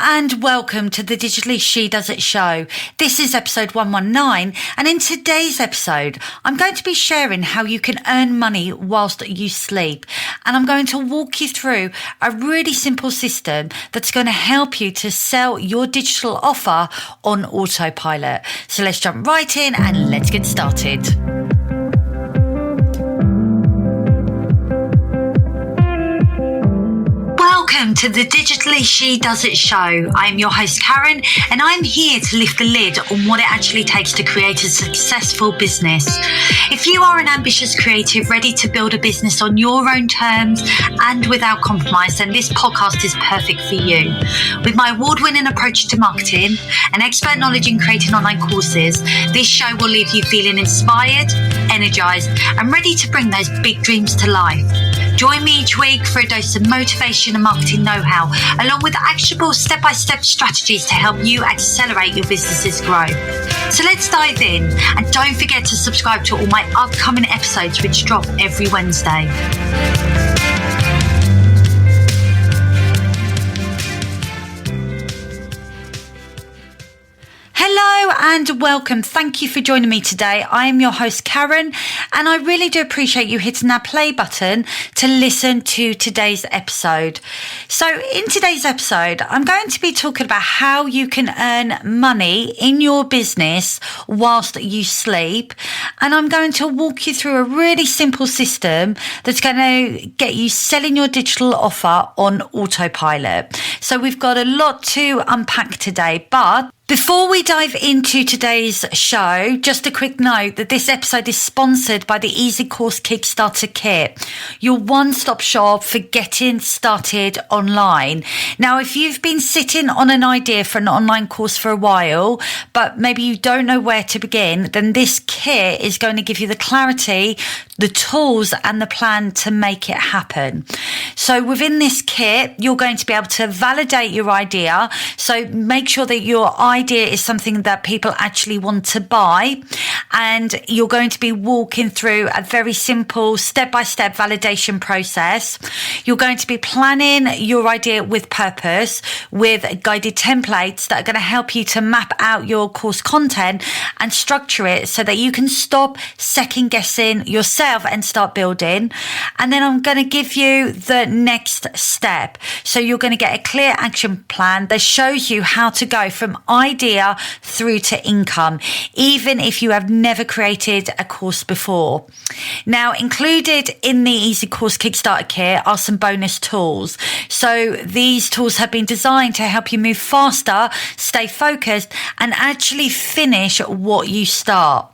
and welcome to the Digitally She Does It show. This is episode 119, and in today's episode, I'm going to be sharing how you can earn money whilst you sleep. And I'm going to walk you through a really simple system that's going to help you to sell your digital offer on autopilot. So let's jump right in and let's get started. Welcome to the Digitally She Does It show. I'm your host Karen, and I'm here to lift the lid on what it actually takes to create a successful business. If you are an ambitious creative ready to build a business on your own terms and without compromise, then this podcast is perfect for you. With my award-winning approach to marketing and expert knowledge in creating online courses, this show will leave you feeling inspired, energized, and ready to bring those big dreams to life. Join me each week for a dose of motivation and marketing know-how, along with actionable step-by-step strategies to help you accelerate your business's growth. So let's dive in, and don't forget to subscribe to all my upcoming episodes, which drop every Wednesday. Hello and welcome. Thank you for joining me today. I am your host Karen, and I really do appreciate you hitting that play button to listen to today's episode. So in today's episode, I'm going to be talking about how you can earn money in your business whilst you sleep, and I'm going to walk you through a really simple system that's going to get you selling your digital offer on autopilot. So we've got a lot to unpack today, but before we dive into today's show, just a quick note that this episode is sponsored by the Easy Course Kickstarter Kit, your one-stop shop for getting started online. Now, if you've been sitting on an idea for an online course for a while, but maybe you don't know where to begin, then this kit is going to give you the clarity, the tools, and the plan to make it happen. So within this kit, you're going to be able to validate your idea. So make sure that your idea is something that people actually want to buy, and you're going to be walking through a very simple step-by-step validation process. You're going to be planning your idea with purpose, with guided templates that are going to help you to map out your course content and structure it so that you can stop second guessing yourself and start building. And then I'm going to give you the next step. So you're going to get a clear action plan that shows you how to go from idea through to income, even if you have never created a course before. Now, included in the Easy Course Kickstarter Kit are some bonus tools. So these tools have been designed to help you move faster, stay focused, and actually finish what you start.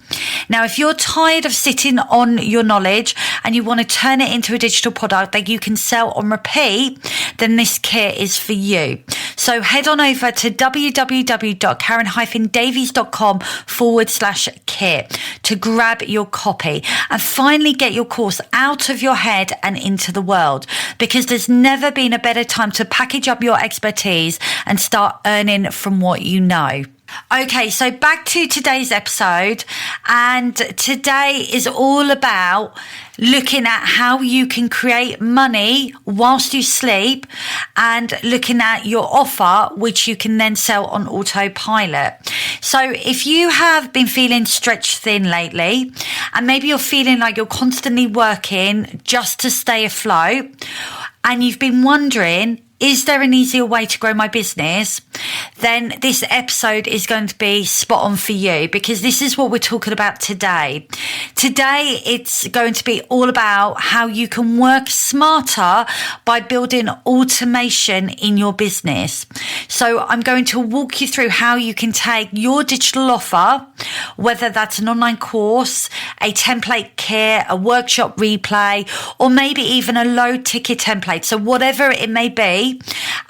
Now, if you're tired of sitting on your knowledge and you want to turn it into a digital product that you can sell on repeat, then this kit is for you. So head on over to www.karen-davies.com/kit to grab your copy and finally get your course out of your head and into the world, because there's never been a better time to package up your expertise and start earning from what you know. Okay, so back to today's episode, and today is all about looking at how you can create money whilst you sleep and looking at your offer, which you can then sell on autopilot. So if you have been feeling stretched thin lately, and maybe you're feeling like you're constantly working just to stay afloat, and you've been wondering, is there an easier way to grow my business? Then this episode is going to be spot on for you, because this is what we're talking about today. Today, it's going to be all about how you can work smarter by building automation in your business. So I'm going to walk you through how you can take your digital offer, whether that's an online course, a template kit, a workshop replay, or maybe even a low ticket template. So whatever it may be,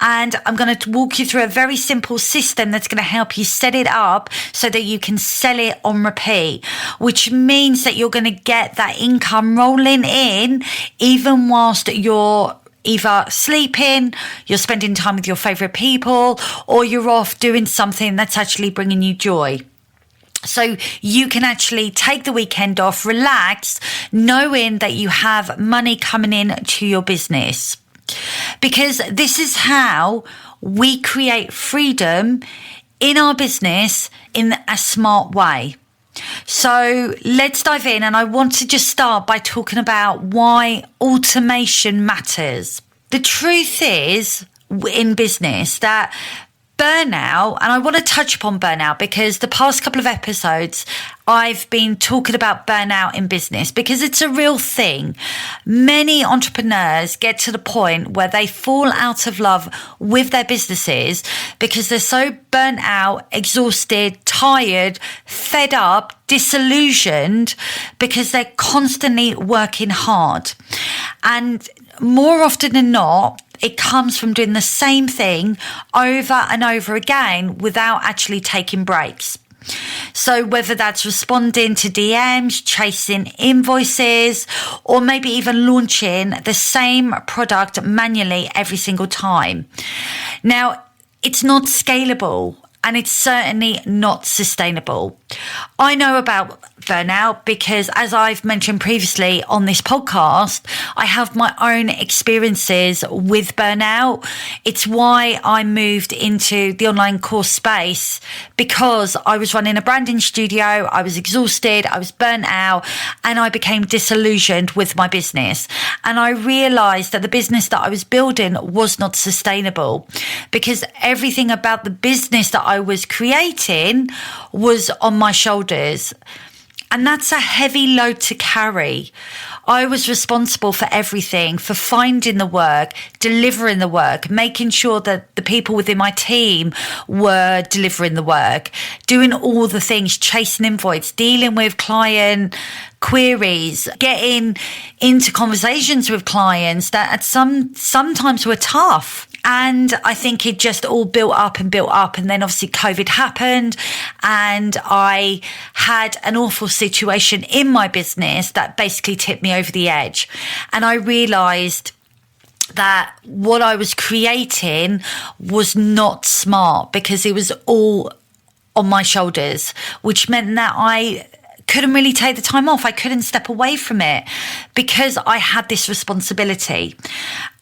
and I'm going to walk you through a very simple system that's going to help you set it up so that you can sell it on repeat, which means that you're going to get that income rolling in even whilst you're either sleeping, you're spending time with your favorite people, or you're off doing something that's actually bringing you joy. So you can actually take the weekend off, relax, knowing that you have money coming in to your business. Because this is how we create freedom in our business in a smart way. So let's dive in, and I want to just start by talking about why automation matters. The truth is in business that burnout, and I want to touch upon burnout because the past couple of episodes I've been talking about burnout in business because it's a real thing. Many entrepreneurs get to the point where they fall out of love with their businesses because they're so burnt out, exhausted, tired, fed up, disillusioned because they're constantly working hard. And more often than not, it comes from doing the same thing over and over again without actually taking breaks. So whether that's responding to DMs, chasing invoices, or maybe even launching the same product manually every single time. Now, it's not scalable. And it's certainly not sustainable. I know about burnout because, as I've mentioned previously on this podcast, I have my own experiences with burnout. It's why I moved into the online course space, because I was running a branding studio, I was exhausted, I was burnt out, and I became disillusioned with my business. And I realized that the business that I was building was not sustainable because everything about the business that I was creating was on my shoulders. And that's a heavy load to carry. I was responsible for everything, for finding the work, delivering the work, making sure that the people within my team were delivering the work, doing all the things, chasing invoices, dealing with client queries, getting into conversations with clients that sometimes were tough. And I think it just all built up. And then obviously COVID happened and I had an awful situation in my business that basically tipped me over the edge. And I realized that what I was creating was not smart because it was all on my shoulders, which meant that I couldn't really take the time off. I couldn't step away from it because I had this responsibility.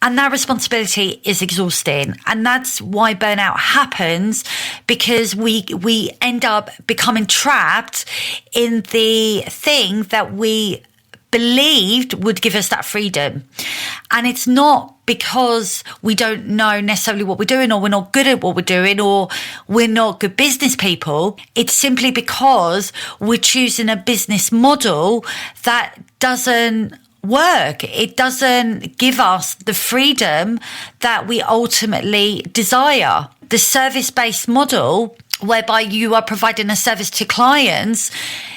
And that responsibility is exhausting. And that's why burnout happens, because we end up becoming trapped in the thing that we believed would give us that freedom. And it's not because we don't know necessarily what we're doing, or we're not good at what we're doing, or we're not good business people. It's simply because we're choosing a business model that doesn't work. It doesn't give us the freedom that we ultimately desire. The service-based model, whereby you are providing a service to clients,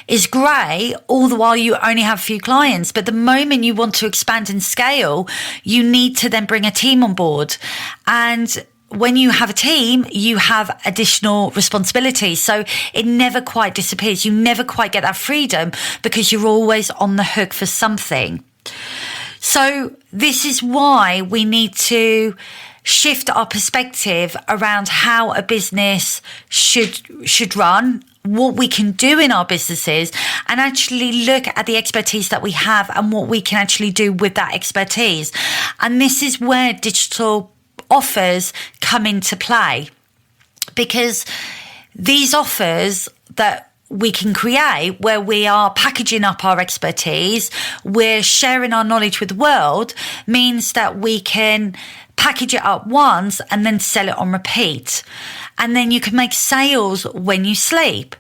is great, all the while you only have a few clients. But the moment you want to expand and scale, you need to then bring a team on board. And when you have a team, you have additional responsibilities. So it never quite disappears. You never quite get that freedom because you're always on the hook for something. So this is why we need to shift our perspective around how a business should run, what we can do in our businesses, and actually look at the expertise that we have and what we can actually do with that expertise. And this is where digital offers come into play, because these offers that we can create, where we are packaging up our expertise, we're sharing our knowledge with the world, means that we can package it up once and then sell it on repeat. And then you can make sales when you sleep.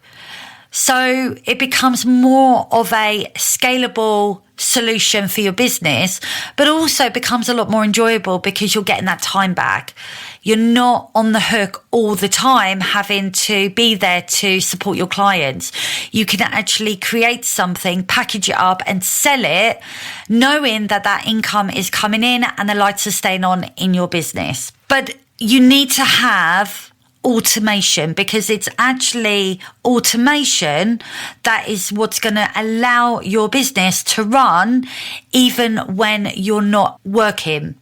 So it becomes more of a scalable solution for your business, but also becomes a lot more enjoyable because you're getting that time back. You're not on the hook all the time having to be there to support your clients. You can actually create something, package it up and sell it, knowing that that income is coming in and the lights are staying on in your business. But you need to have automation, because it's actually automation that is what's going to allow your business to run even when you're not working.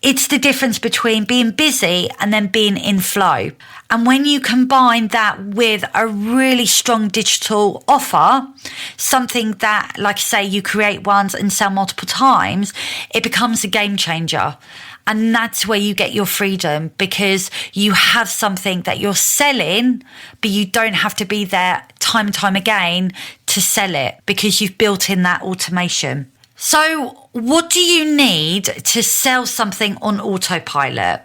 It's the difference between being busy and then being in flow. And when you combine that with a really strong digital offer, something that, like I say, you create once and sell multiple times, it becomes a game changer. And that's where you get your freedom, because you have something that you're selling, but you don't have to be there time and time again to sell it, because you've built in that automation. So what do you need to sell something on autopilot?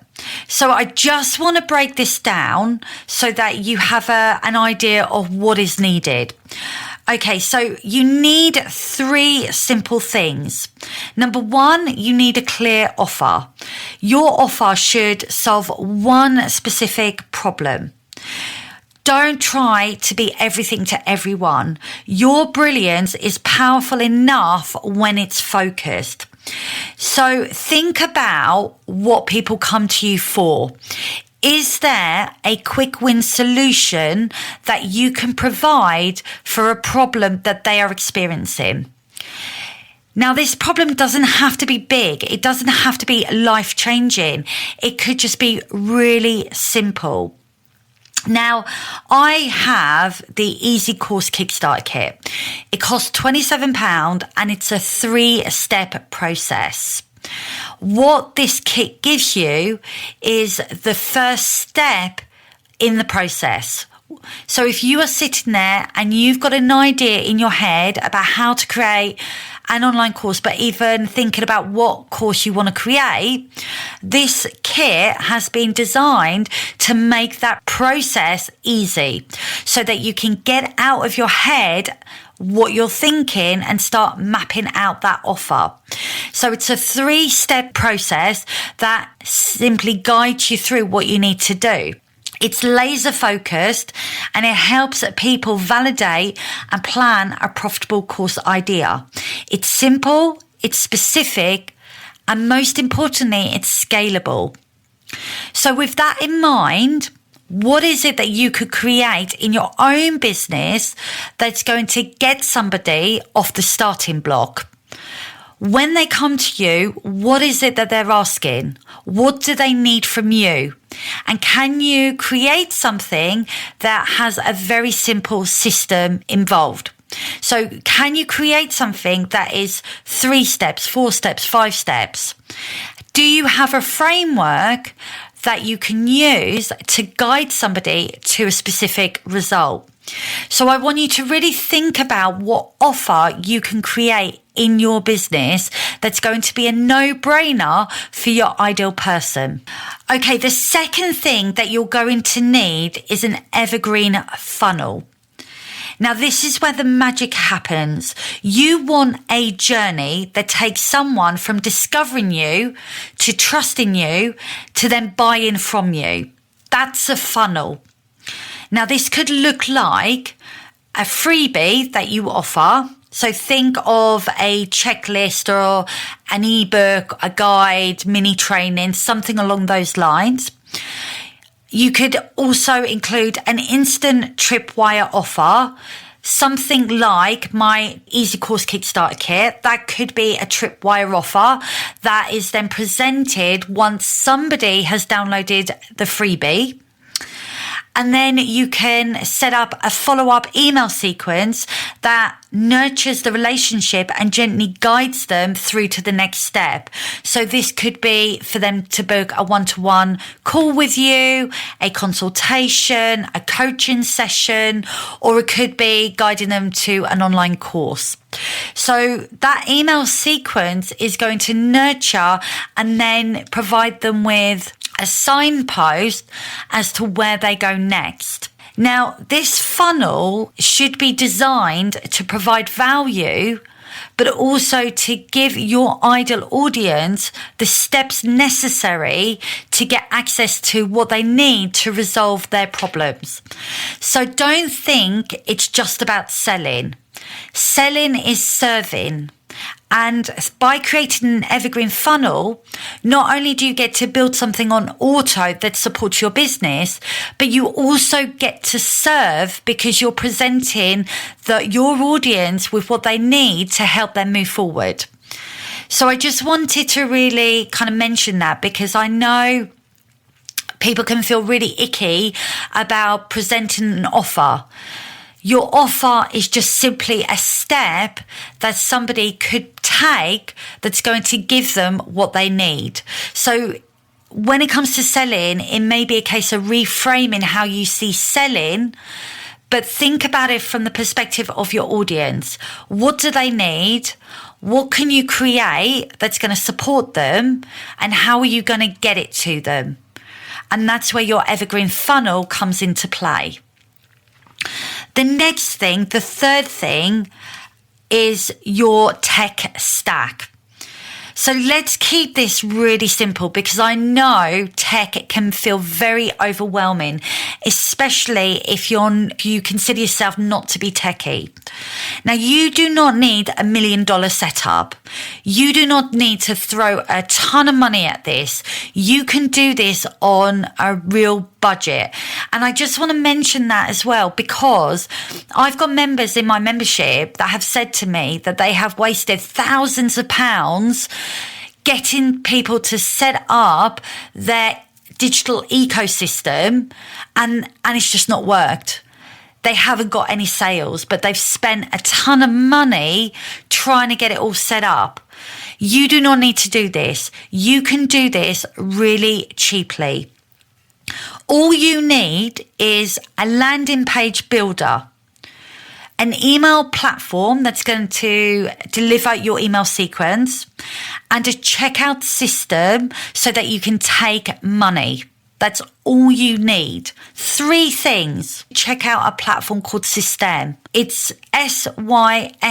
So I just want to break this down so that you have an idea of what is needed. Okay, so you need 3 simple things. Number 1, you need a clear offer. Your offer should solve one specific problem. Don't try to be everything to everyone. Your brilliance is powerful enough when it's focused. So think about what people come to you for. Is there a quick win solution that you can provide for a problem that they are experiencing? Now, this problem doesn't have to be big. It doesn't have to be life-changing. It could just be really simple. Now, I have the Easy Course Kickstarter kit. It costs £27 and it's a 3-step process. What this kit gives you is the first step in the process. So if you are sitting there and you've got an idea in your head about how to create an online course, but even thinking about what course you want to create, this kit has been designed to make that process easy so that you can get out of your head what you're thinking and start mapping out that offer. So it's a 3-step process that simply guides you through what you need to do. It's laser focused and it helps people validate and plan a profitable course idea. It's simple, it's specific, and most importantly, it's scalable. So with that in mind, what is it that you could create in your own business that's going to get somebody off the starting block? When they come to you, what is it that they're asking? What do they need from you? And can you create something that has a very simple system involved? So can you create something that is 3 steps, 4 steps, 5 steps? Do you have a framework that you can use to guide somebody to a specific result? So I want you to really think about what offer you can create in your business that's going to be a no-brainer for your ideal person. Okay, the second thing that you're going to need is an evergreen funnel. Now, this is where the magic happens. You want a journey that takes someone from discovering you to trusting you to then buying from you. That's a funnel. Now, this could look like a freebie that you offer. So think of a checklist or an ebook, a guide, mini training, something along those lines. You could also include an instant tripwire offer, something like my Easy Course Kickstarter kit. That could be a tripwire offer that is then presented once somebody has downloaded the freebie. And then you can set up a follow-up email sequence that nurtures the relationship and gently guides them through to the next step. So this could be for them to book a one-to-one call with you, a consultation, a coaching session, or it could be guiding them to an online course. So that email sequence is going to nurture and then provide them with a signpost as to where they go next. Now, this funnel should be designed to provide value, but also to give your ideal audience the steps necessary to get access to what they need to resolve their problems. So don't think it's just about selling. Selling is serving. And by creating an evergreen funnel, not only do you get to build something on auto that supports your business, but you also get to serve because you're presenting your audience with what they need to help them move forward. So I just wanted to really kind of mention that because I know people can feel really icky about presenting an offer. Your offer is just simply a step that somebody could take that's going to give them what they need. So when it comes to selling, it may be a case of reframing how you see selling, but think about it from the perspective of your audience. What do they need? What can you create that's going to support them? And how are you going to get it to them? And that's where your evergreen funnel comes into play. The next thing, the third thing, is your tech stack. So let's keep this really simple, because I know tech can feel very overwhelming, especially if you consider yourself not to be techie. Now, you do not need $1 million setup. You do not need to throw a ton of money at this. You can do this on a real budget. And I just want to mention that as well, because I've got members in my membership that have said to me that they have wasted thousands of pounds getting people to set up their digital ecosystem, and it's just not worked. They haven't got any sales, but they've spent a ton of money trying to get it all set up. You do not need to do this. You can do this really cheaply. All you need is a landing page builder, an email platform that's going to deliver your email sequence, and a checkout system so that you can take money. That's all you need. 3 things. Check out a platform called Systeme. It's systeme.io.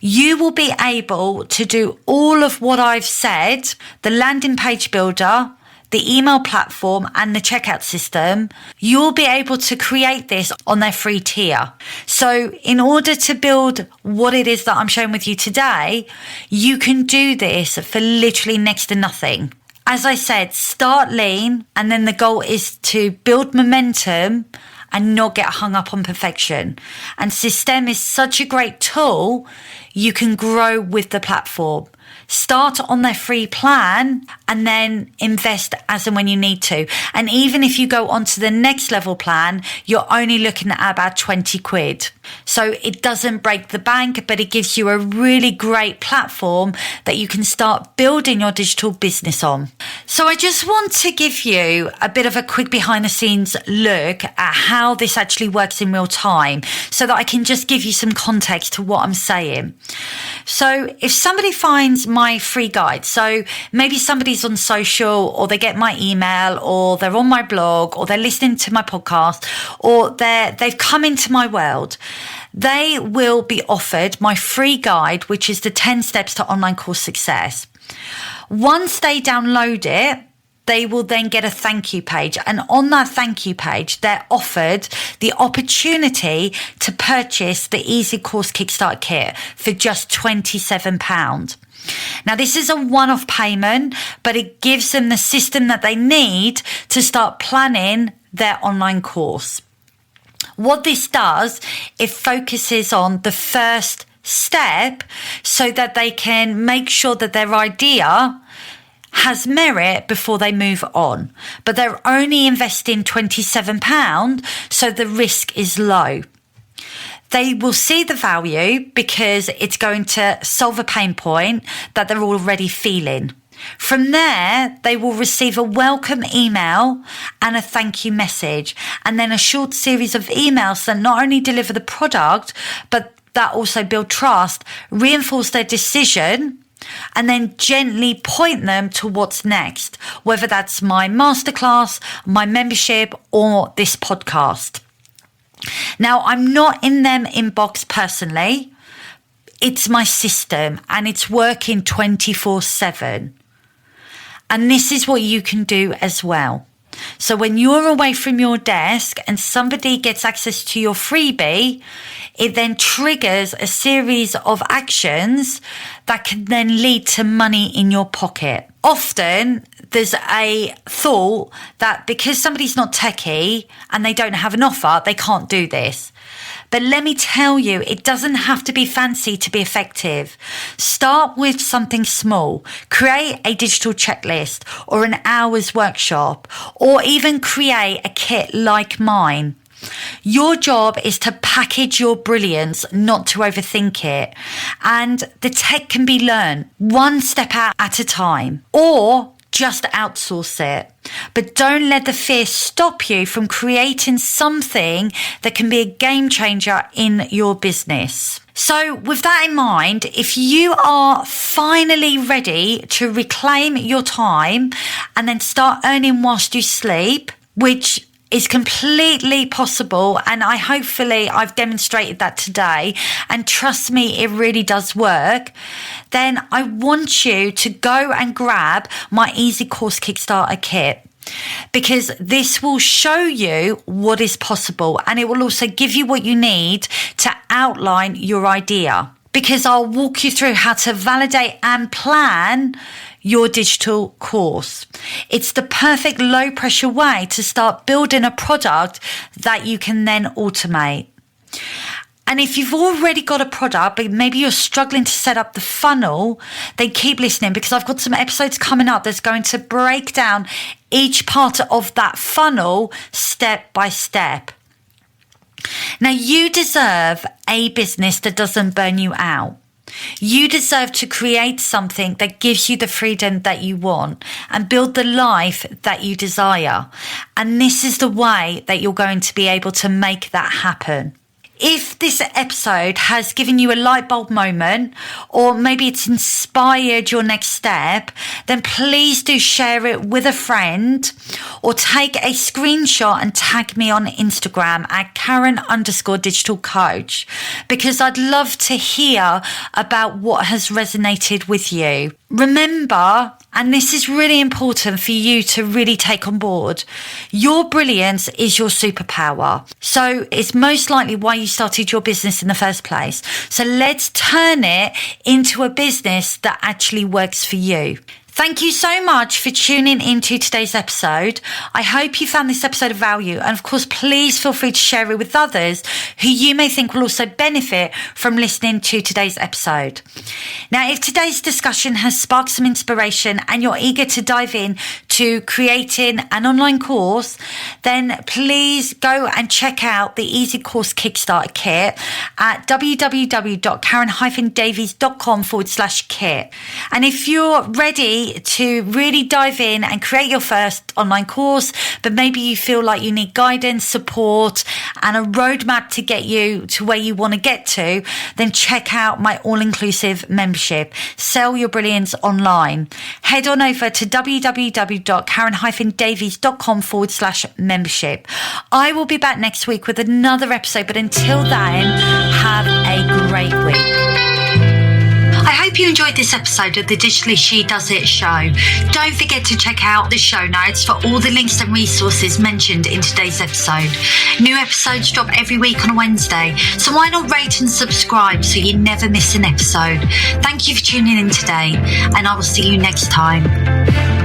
You will be able to do all of what I've said, the landing page builder, the email platform, and the checkout system. You'll be able to create this on their free tier. So in order to build what it is that I'm sharing with you today, you can do this for literally next to nothing. As I said, start lean, and then the goal is to build momentum and not get hung up on perfection. And Systeme is such a great tool. You can grow with the platform. Start on their free plan and then invest as and when you need to. And even if you go on to the next level plan, you're only looking at about 20 quid. So it doesn't break the bank, but it gives you a really great platform that you can start building your digital business on. So I just want to give you a bit of a quick behind the scenes look at how this actually works in real time, so that I can just give you some context to what I'm saying. So if somebody finds my free guide, so maybe somebody's on social, or they get my email, or they're on my blog, or they're listening to my podcast, or they've come into my world, they will be offered my free guide, which is the 10 steps to online course success. Once they download it, they will then get a thank you page. And on that thank you page, they're offered the opportunity to purchase the Easy Course Kickstart Kit for just £27. Now, this is a one-off payment, but it gives them the system that they need to start planning their online course. What this does, it focuses on the first step so that they can make sure that their idea has merit before they move on. But they're only investing £27, so the risk is low. They will see the value because it's going to solve a pain point that they're already feeling. From there, they will receive a welcome email and a thank you message, and then a short series of emails that not only deliver the product, but that also build trust, reinforce their decision, and then gently point them to what's next, whether that's my masterclass, my membership, or this podcast. Now, I'm not in them inbox personally. It's my system, and it's working 24/7. And this is what you can do as well. So when you're away from your desk and somebody gets access to your freebie, it then triggers a series of actions that can then lead to money in your pocket. Often there's a thought that because somebody's not techie and they don't have an offer, they can't do this. But let me tell you, it doesn't have to be fancy to be effective. Start with something small. Create a digital checklist or an hour's workshop, or even create a kit like mine. Your job is to package your brilliance, not to overthink it. And the tech can be learned one step out at a time, or just outsource it. But don't let the fear stop you from creating something that can be a game changer in your business. So with that in mind, if you are finally ready to reclaim your time and then start earning whilst you sleep, which is completely possible, and I've demonstrated that today, and trust me, it really does work, then I want you to go and grab my Easy Course Kickstarter kit, because this will show you what is possible, and it will also give you what you need to outline your idea, because I'll walk you through how to validate and plan your digital course. It's the perfect low pressure way to start building a product that you can then automate. And if you've already got a product, but maybe you're struggling to set up the funnel, then keep listening, because I've got some episodes coming up that's going to break down each part of that funnel step by step. Now, you deserve a business that doesn't burn you out. You deserve to create something that gives you the freedom that you want and build the life that you desire. And this is the way that you're going to be able to make that happen. If this episode has given you a light bulb moment, or maybe it's inspired your next step, then please do share it with a friend, or take a screenshot and tag me on Instagram at Karen_digital coach, because I'd love to hear about what has resonated with you. Remember, and this is really important for you to really take on board, your brilliance is your superpower. So it's most likely why you started your business in the first place. So let's turn it into a business that actually works for you. Thank you so much for tuning into today's episode. I hope you found this episode of value. And of course, please feel free to share it with others who you may think will also benefit from listening to today's episode. Now, if today's discussion has sparked some inspiration and you're eager to dive in to creating an online course, then please go and check out the Easy Course Kickstarter kit at www.karen-davies.com/kit. And if you're ready to really dive in and create your first online course, but maybe you feel like you need guidance, support, and a roadmap to get you to where you want to get to, then check out my all-inclusive membership, Sell Your Brilliance Online. Head on over to www.karen-davies.com/membership. I will be back next week with another episode, but until then, have a great week. I hope you enjoyed this episode of the Digitally She Does It show. Don't forget to check out the show notes for all the links and resources mentioned in today's episode. New episodes drop every week on a Wednesday, so why not rate and subscribe so you never miss an episode? Thank you for tuning in today, and I will see you next time.